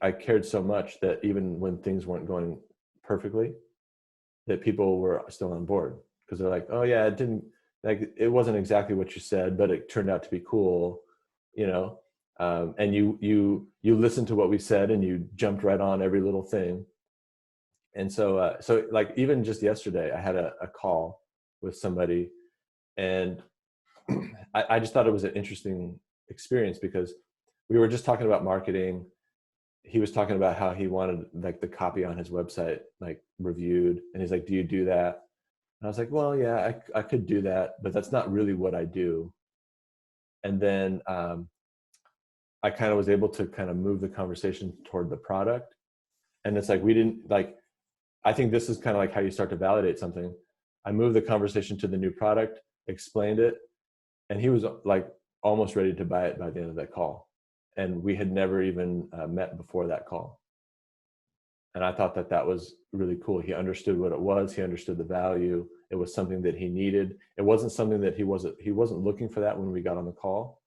Speaker 2: I cared so much that even when things weren't going perfectly, that people were still on board, because they're like, oh yeah, it wasn't exactly what you said, but it turned out to be cool, and you listened to what we said and you jumped right on every little thing. And so like even just yesterday, I had a call with somebody, and I just thought it was an interesting experience because we were just talking about marketing. He was talking about how he wanted like the copy on his website like reviewed, and he's like, do you do that? And I was like, well, yeah, I could do that, but that's not really what I do. And then I kind of was able to kind of move the conversation toward the product. And it's like, I think this is kind of like how you start to validate something. I moved the conversation to the new product, explained it, and he was like almost ready to buy it by the end of that call. And we had never even met before that call. And I thought that was really cool. He understood what it was. He understood the value. It was something that he needed. It wasn't something that he wasn't looking for that when we got on the call.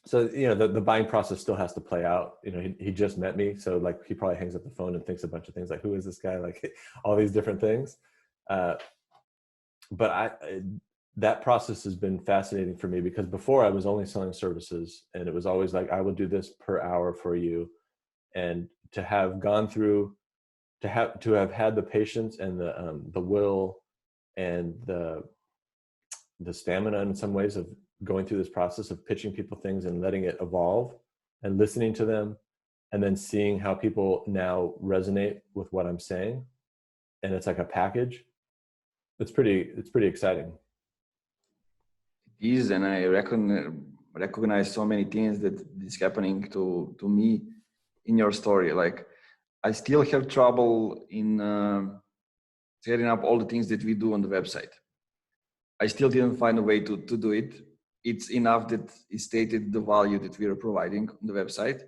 Speaker 2: So, you know, the buying process still has to play out. You know, he just met me. So like, he probably hangs up the phone and thinks a bunch of things like, who is this guy? Like all these different things. But that process has been fascinating for me, because before I was only selling services, and it was always like, I will do this per hour for you. And to have gone through, to have had the patience and the will and the stamina in some ways of going through this process of pitching people things and letting it evolve and listening to them, and then seeing how people now resonate with what I'm saying, and it's like a package. It's pretty exciting.
Speaker 1: It is, and I recognize so many things that is happening to me in your story. Like, I still have trouble in setting up all the things that we do on the website. I still didn't find a way to do it. It's enough that it stated the value that we are providing on the website,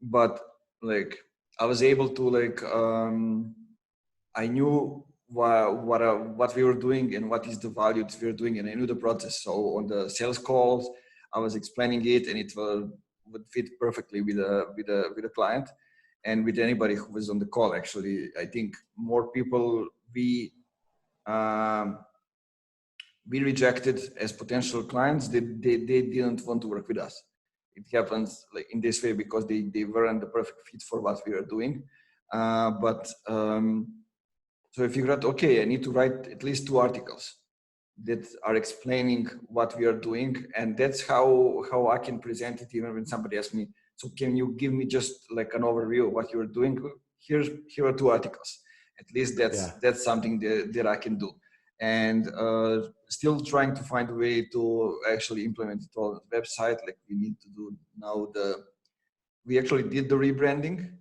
Speaker 1: but like, I was able to I knew what we were doing and what is the value that we were doing, and I knew the process. So on the sales calls, I was explaining it, and it would fit perfectly with a client and with anybody who was on the call. Actually, I think more people um, we rejected as potential clients that they didn't want to work with us. It happens like in this way because they weren't the perfect fit for what we are doing. So I figured out, okay, I need to write at least 2 articles that are explaining what we are doing, and that's how I can present it. Even when somebody asks me, so can you give me just like an overview of what you're doing? Here are 2 articles. At least that's something that I can do, and still trying to find a way to actually implement it all on the website. Like, we need to do now we actually did the rebranding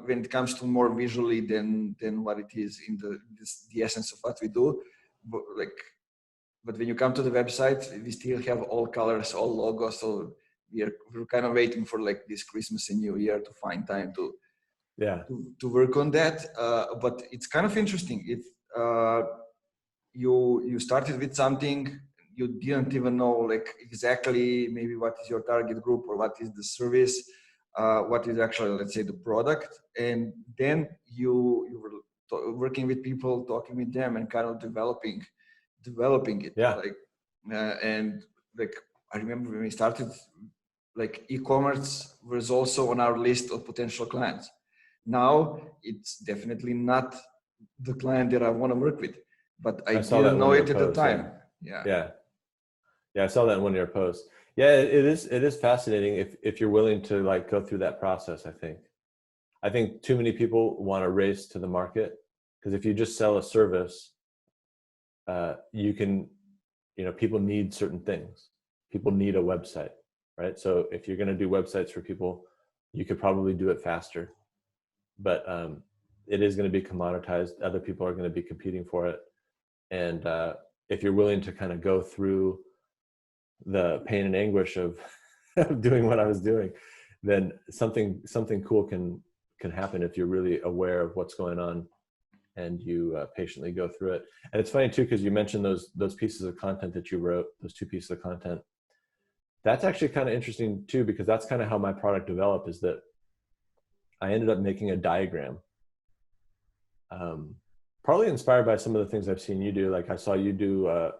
Speaker 1: when it comes to more visually than what it is in the essence of what we do. But when you come to the website, we still have all colors, all logos. So we're kind of waiting for like this Christmas and New Year to find time to work on that. But it's kind of interesting. You started with something, you didn't even know like exactly maybe what is your target group or what is the service, what is actually, let's say, the product, and then you were working with people, talking with them, and kind of developing it. Like, and like, I remember when we started, like, e-commerce was also on our list of potential clients. Now it's definitely not the client that I want to work with, but I didn't know it at the time.
Speaker 2: Yeah. I saw that in one of your posts. Yeah, it is fascinating if you're willing to like go through that process. I think too many people want to race to the market, because if you just sell a service, people need certain things. People need a website, right? So if you're going to do websites for people, you could probably do it faster, but it is going to be commoditized. Other people are going to be competing for it. And if you're willing to kind of go through the pain and anguish of doing what I was doing, then something cool can happen if you're really aware of what's going on and you patiently go through it. And it's funny too, because you mentioned those pieces of content that you wrote, those 2 pieces of content. That's actually kind of interesting too, because that's kind of how my product developed, is that I ended up making a diagram, partly inspired by some of the things I've seen you do. Like, I saw you do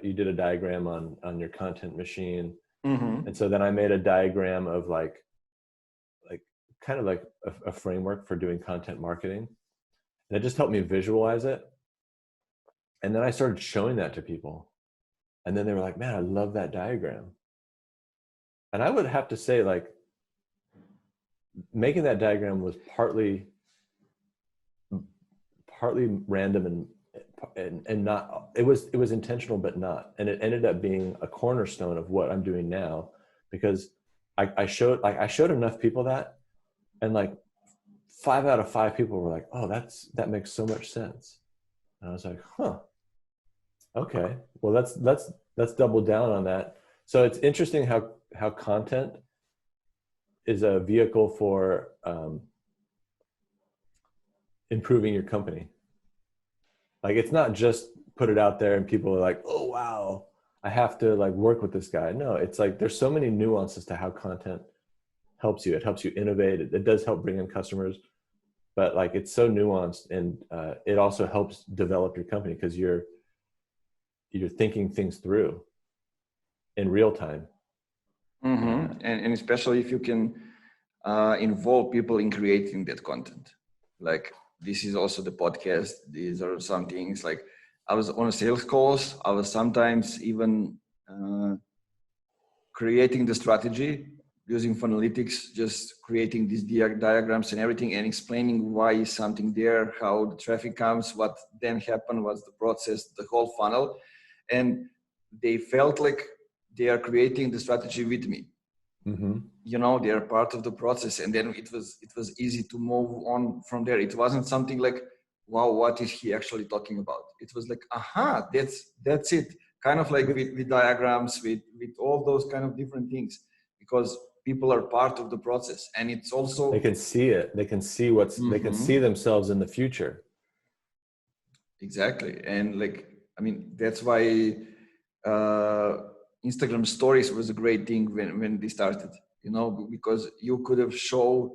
Speaker 2: you did a diagram on your content machine.
Speaker 1: Mm-hmm.
Speaker 2: And so then I made a diagram of like kind of like a framework for doing content marketing. And it just helped me visualize it. And then I started showing that to people. And then they were like, man, I love that diagram. And I would have to say, like, making that diagram was partly random and not, it was intentional, but not. And it ended up being a cornerstone of what I'm doing now, because I showed enough people that, and like 5 out of 5 people were like, oh, that makes so much sense. And I was like, huh, okay, well, let's double down on that. So it's interesting how content is a vehicle for improving your company. Like, it's not just put it out there and people are like, oh, wow, I have to like work with this guy. No, it's like there's so many nuances to how content helps you. It helps you innovate. It does help bring in customers, but like it's so nuanced, and it also helps develop your company because you're thinking things through in real time.
Speaker 1: And especially if you can involve people in creating that content. Like this is also the podcast. These are some things like I was on sales calls. I was sometimes even creating the strategy using analytics, just creating these diagrams and everything and explaining why is something there, how the traffic comes, what then happened, what's the process, the whole funnel. And they felt like they are creating the strategy with me. You know, they are part of the process, and then it was easy to move on from there. It wasn't something like, wow, what is he actually talking about? It was like, aha, that's it. Kind of like with diagrams, with all those kind of different things, because people are part of the process, and it's also
Speaker 2: They can see it. They can see they can see themselves in the future.
Speaker 1: Exactly. And like, I mean, that's why Instagram stories was a great thing when they started, you know, because you could have shown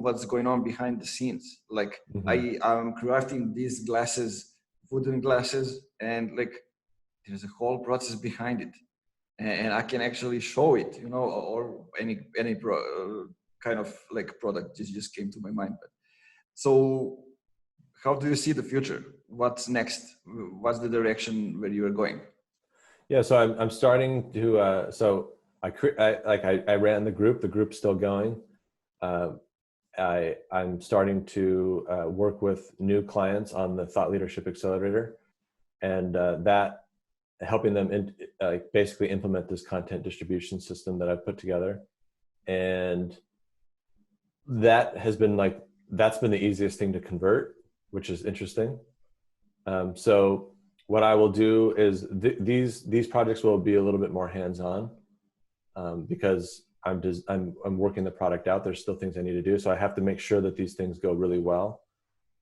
Speaker 1: what's going on behind the scenes. Like I'm crafting these glasses, wooden glasses, and like there's a whole process behind it, and I can actually show it, you know, or any kind of like product just came to my mind. But so how do you see the future? What's next? What's the direction where you are going?
Speaker 2: Yeah, so I'm starting to so I ran the group. The group's still going. I'm starting to work with new clients on the Thought Leadership Accelerator, and that helping them basically implement this content distribution system that I've put together, and that has been that's been the easiest thing to convert, which is interesting. So what I will do is these projects will be a little bit more hands-on because I'm working the product out. There's still things I need to do, so I have to make sure that these things go really well.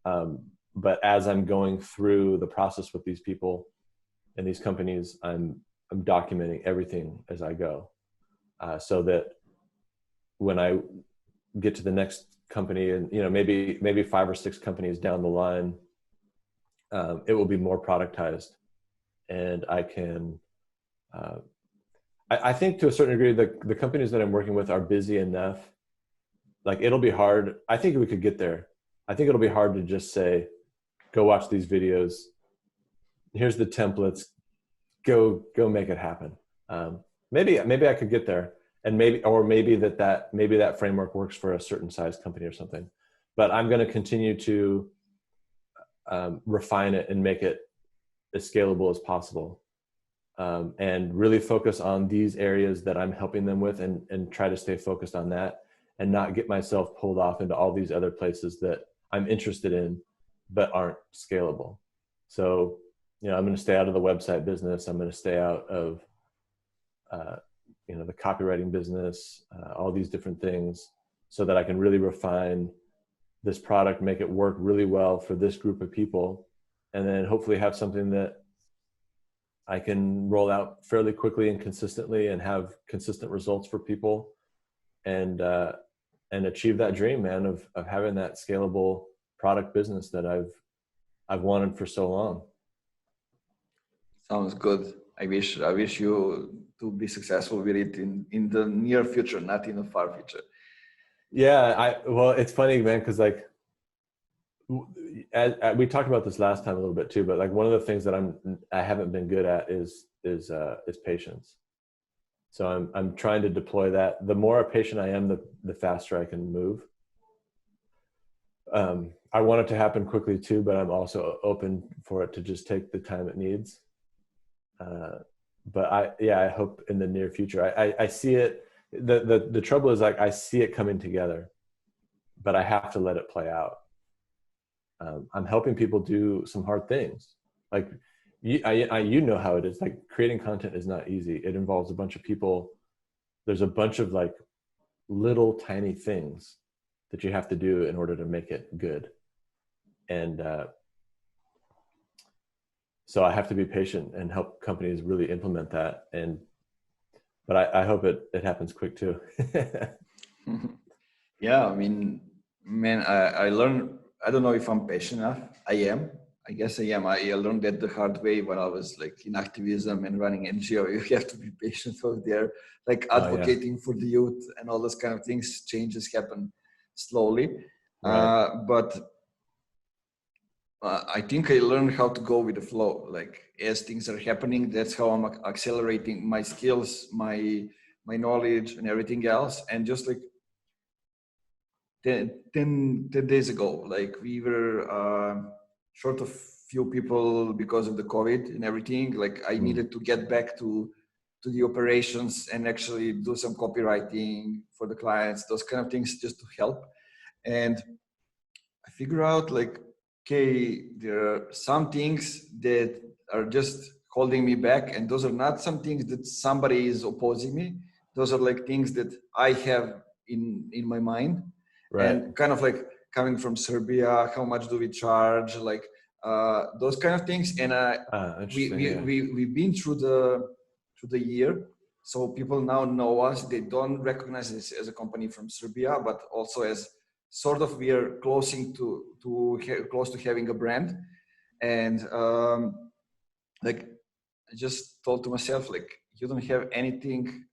Speaker 2: But as I'm going through the process with these people and these companies, I'm documenting everything as I go, so that when I get to the next company, and you know, maybe 5 or 6 companies down the line, it will be more productized, and I can. I think to a certain degree, the companies that I'm working with are busy enough. Like it'll be hard. I think we could get there. I think it'll be hard to just say, "Go watch these videos. Here's the templates. Go make it happen." Maybe I could get there, and maybe that framework works for a certain size company or something. But I'm going to continue to refine it and make it as scalable as possible, and really focus on these areas that I'm helping them with, and try to stay focused on that, and not get myself pulled off into all these other places that I'm interested in but aren't scalable. So, you know, I'm going to stay out of the website business. I'm going to stay out of you know, the copywriting business, all these different things, so that I can really refine this product, make it work really well for this group of people, and then hopefully have something that I can roll out fairly quickly and consistently, and have consistent results for people, and achieve that dream, man, of having that scalable product business that I've wanted for so long.
Speaker 1: Sounds good. I wish you to be successful with it in the near future, not in the far future.
Speaker 2: Yeah, well, it's funny, man, because like we talked about this last time a little bit too, but like one of the things that I haven't been good at is patience. So I'm trying to deploy that. The more patient I am, the faster I can move. I want it to happen quickly too, but I'm also open for it to just take the time it needs. But I hope in the near future, I see it. The trouble is, like, I see it coming together, but I have to let it play out. I'm helping people do some hard things. Like you know how it is. Like creating content is not easy. It involves a bunch of people. There's a bunch of like little tiny things that you have to do in order to make it good. And So I have to be patient and help companies really implement that. But I hope it happens quick too.
Speaker 1: Yeah, I mean, man, I learned, I don't know if I'm patient enough. I am. I guess I am. I learned that the hard way when I was like in activism and running NGO. You have to be patient over there, like
Speaker 2: Oh yeah.
Speaker 1: advocating for the youth and all those kind of things. Changes happen slowly.
Speaker 2: Right.
Speaker 1: But I think I learned how to go with the flow. Like as things are happening, that's how I'm accelerating my skills, my knowledge, and everything else. And just like 10 days ago, like we were short of few people because of the COVID and everything. Like I needed to get back to the operations and actually do some copywriting for the clients, those kind of things, just to help. And I figure out like, okay, there are some things that are just holding me back, and those are not some things that somebody is opposing me. Those are like things that I have in my mind,
Speaker 2: Right.
Speaker 1: and kind of like coming from Serbia, how much do we charge, like those kind of things. And
Speaker 2: Interesting. Yeah.
Speaker 1: we've been through the year, so people now know us. They don't recognize us as a company from Serbia, but also as sort of we are close to having a brand. And like I just told to myself, like, you don't have anything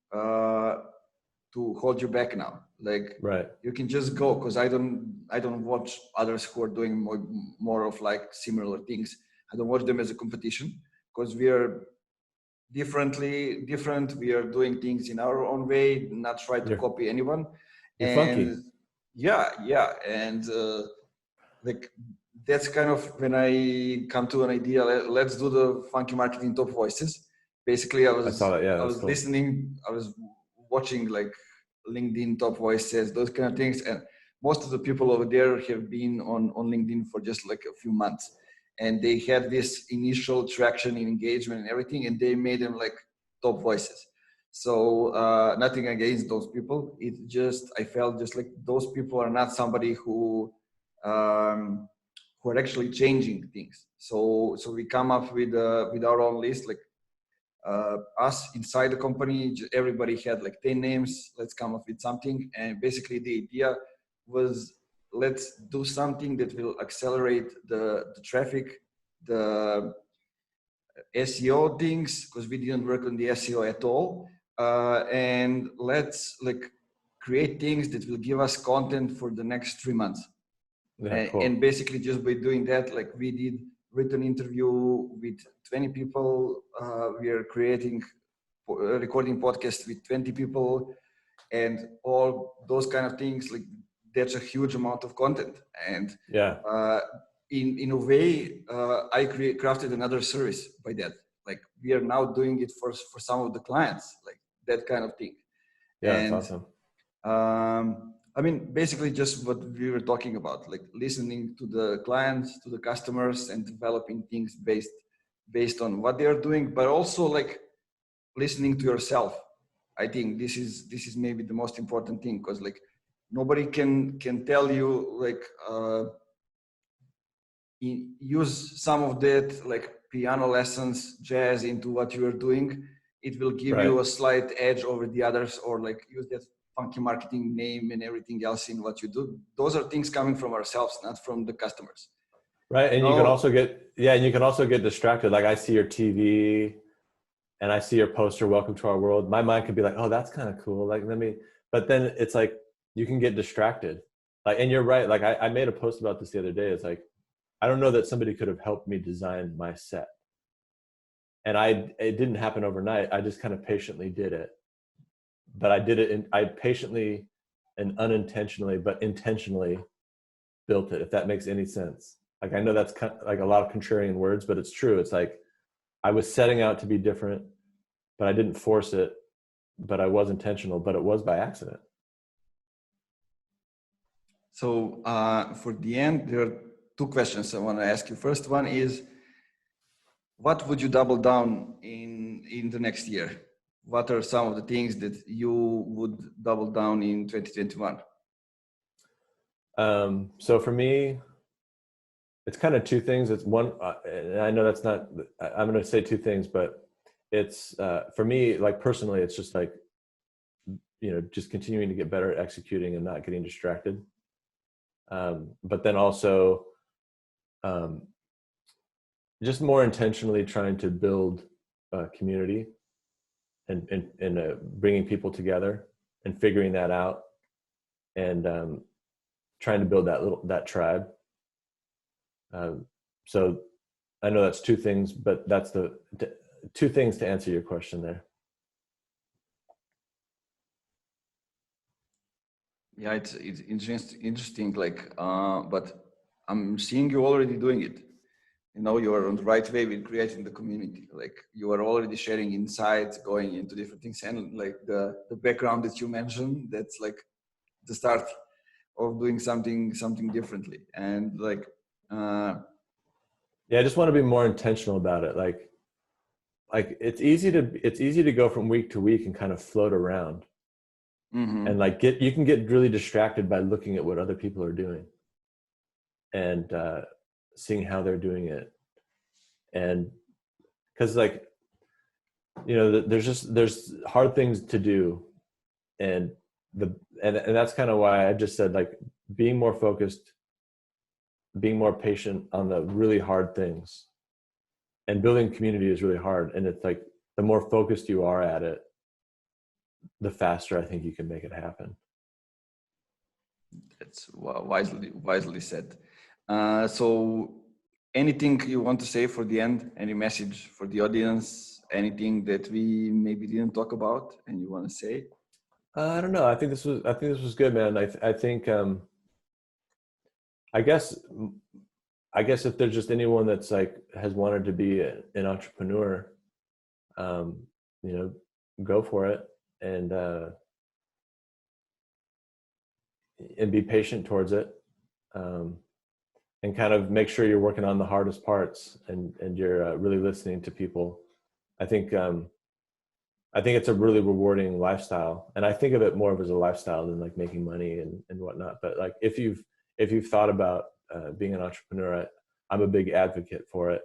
Speaker 1: to hold you back now. Like
Speaker 2: Right.
Speaker 1: you can just go, because I don't watch others who are doing more of like similar things. I don't watch them as a competition, because we are different. We are doing things in our own way, not try to copy anyone.
Speaker 2: You're funky.
Speaker 1: And yeah, and like that's kind of when I come to an idea. Let's do the funky marketing top voices. Basically,
Speaker 2: I saw that. Yeah,
Speaker 1: I
Speaker 2: that's
Speaker 1: was
Speaker 2: cool.
Speaker 1: listening, I was watching like LinkedIn top voices, those kind of things, and most of the people over there have been on LinkedIn for just like a few months, and they had this initial traction and engagement and everything, and they made them like top voices. So nothing against those people. It just, I felt just like those people are not somebody um, who are actually changing things. So we come up with our own list, like us inside the company. Everybody had like 10 names. Let's come up with something. And basically the idea was, let's do something that will accelerate the traffic, the SEO things, because we didn't work on the SEO at all. And let's like create things that will give us content for the next 3 months.
Speaker 2: Yeah,
Speaker 1: And
Speaker 2: cool.
Speaker 1: basically just by doing that, like we did written interview with 20 people. We are recording podcast with 20 people, and all those kind of things. Like that's a huge amount of content. And
Speaker 2: Yeah.
Speaker 1: in a way, I crafted another service by that. Like we are now doing it for some of the clients, like that kind of thing.
Speaker 2: Yeah, that's
Speaker 1: And
Speaker 2: awesome.
Speaker 1: I mean, basically just what we were talking about, like listening to the clients, to the customers, and developing things based on what they are doing, but also like listening to yourself. I think this is maybe the most important thing, because like nobody can tell you like use some of that like piano lessons, jazz into what you are doing. It will give
Speaker 2: Right.
Speaker 1: you a slight edge over the others, or like use that funky marketing name and everything else in what you do. Those are things coming from ourselves, not from the customers.
Speaker 2: Right. And you can
Speaker 1: No.
Speaker 2: also get distracted. Like I see your TV and I see your poster, Welcome to Our World. My mind could be like, oh, that's kind of cool. Like, but then it's like, you can get distracted. Like, and you're right. Like I made a post about this the other day. It's like, I don't know that somebody could have helped me design my set. And it didn't happen overnight. I just kind of patiently did it. But I did it, I patiently and unintentionally, but intentionally built it, if that makes any sense. Like, I know that's kind of like a lot of contrarian words, but it's true. It's like, I was setting out to be different, but I didn't force it, but I was intentional, but it was by accident.
Speaker 1: So for the end, there are two questions I want to ask you. First one is, what would you double down in the next year? What are some of the things that you would double down in 2021?
Speaker 2: So for me, it's kind of two things. It's one, and I know that's not, I'm going to say two things, but it's, for me, like personally, it's just like, just continuing to get better at executing and not getting distracted. But then also, just more intentionally trying to build a community and bringing people together and figuring that out, and trying to build that tribe. So I know that's two things, but that's the two things to answer your question there.
Speaker 1: Yeah, it's interesting. Like, but I'm seeing you already doing it. You are on the right way with creating the community. Like, you are already sharing insights, going into different things, and like the background that you mentioned, that's like the start of doing something differently. And like,
Speaker 2: yeah, I just want to be more intentional about it. Like it's easy to go from week to week and kind of float around.
Speaker 1: mm-hmm.
Speaker 2: And like you can get really distracted by looking at what other people are doing and seeing how they're doing it. And because like, there's hard things to do, and that's kind of why I just said, like, being more focused, being more patient on the really hard things, and building community is really hard. And it's like, the more focused you are at it, the faster I think you can make it happen.
Speaker 1: That's wisely said. So anything you want to say for the end? Any message for the audience? Anything that we maybe didn't talk about and you want to say?
Speaker 2: I don't know. I think this was good, man. I think I guess if there's just anyone that's like has wanted to be an entrepreneur, go for it, and be patient towards it, and kind of make sure you're working on the hardest parts, and you're really listening to people. I think it's a really rewarding lifestyle, and I think of it more of as a lifestyle than like making money and whatnot. But like, if you've thought about being an entrepreneur, I'm a big advocate for it.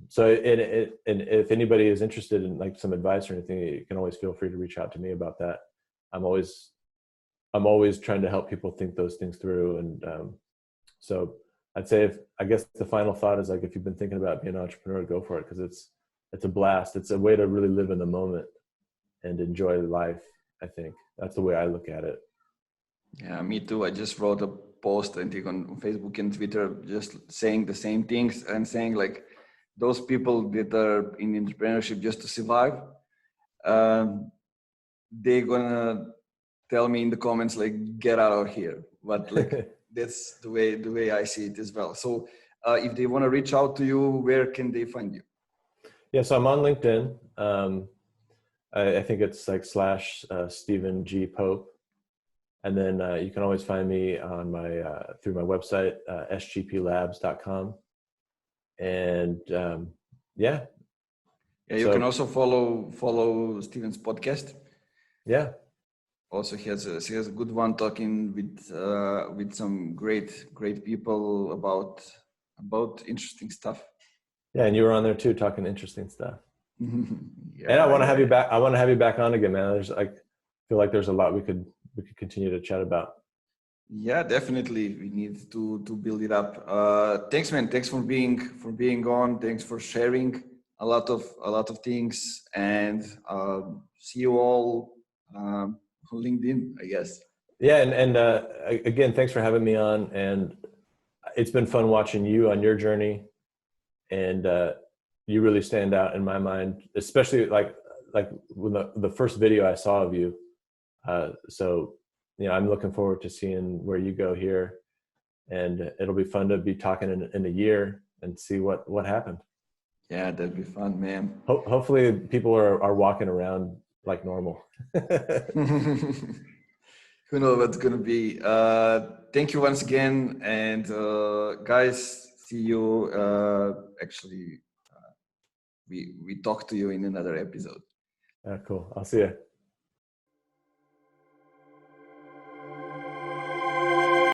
Speaker 2: So and if anybody is interested in like some advice or anything, you can always feel free to reach out to me about that. I'm always trying to help people think those things through. And so I'd say, I guess the final thought is, like, if you've been thinking about being an entrepreneur, go for it, because it's a blast. It's a way to really live in the moment and enjoy life. I think that's the way I look at it.
Speaker 1: Yeah, me too. I just wrote a post, I think, on Facebook and Twitter, just saying the same things and saying, like, those people that are in entrepreneurship just to survive, they're gonna tell me in the comments, like, get out of here. But like, that's the way I see it as well. So if they want to reach out to you, where can they find you?
Speaker 2: Yeah, so I'm on LinkedIn. I think it's like / Stephen G. Pope. And then you can always find me on through my website, sgplabs.com. And yeah.
Speaker 1: Yeah, you can also follow Steven's podcast.
Speaker 2: Yeah.
Speaker 1: Also, he has a good one, talking with some great people about interesting stuff.
Speaker 2: Yeah, and you were on there too, talking interesting stuff.
Speaker 1: Yeah,
Speaker 2: and I want to have you back. I want to have you back on again, man. I feel like there's a lot we could continue to chat about.
Speaker 1: Yeah, definitely. We need to build it up. Thanks, man. Thanks for being on. Thanks for sharing a lot of things. And see you all on LinkedIn, I guess.
Speaker 2: Yeah, and again, thanks for having me on. And it's been fun watching you on your journey. And you really stand out in my mind, especially like when the first video I saw of you. So, I'm looking forward to seeing where you go here, and it'll be fun to be talking in a year and see what happened.
Speaker 1: Yeah, that'd be fun, man.
Speaker 2: Hopefully people are walking around like normal.
Speaker 1: Who knows what's gonna be. Thank you once again, and guys, see you. Actually, we talk to you in another episode.
Speaker 2: Cool. I'll see you.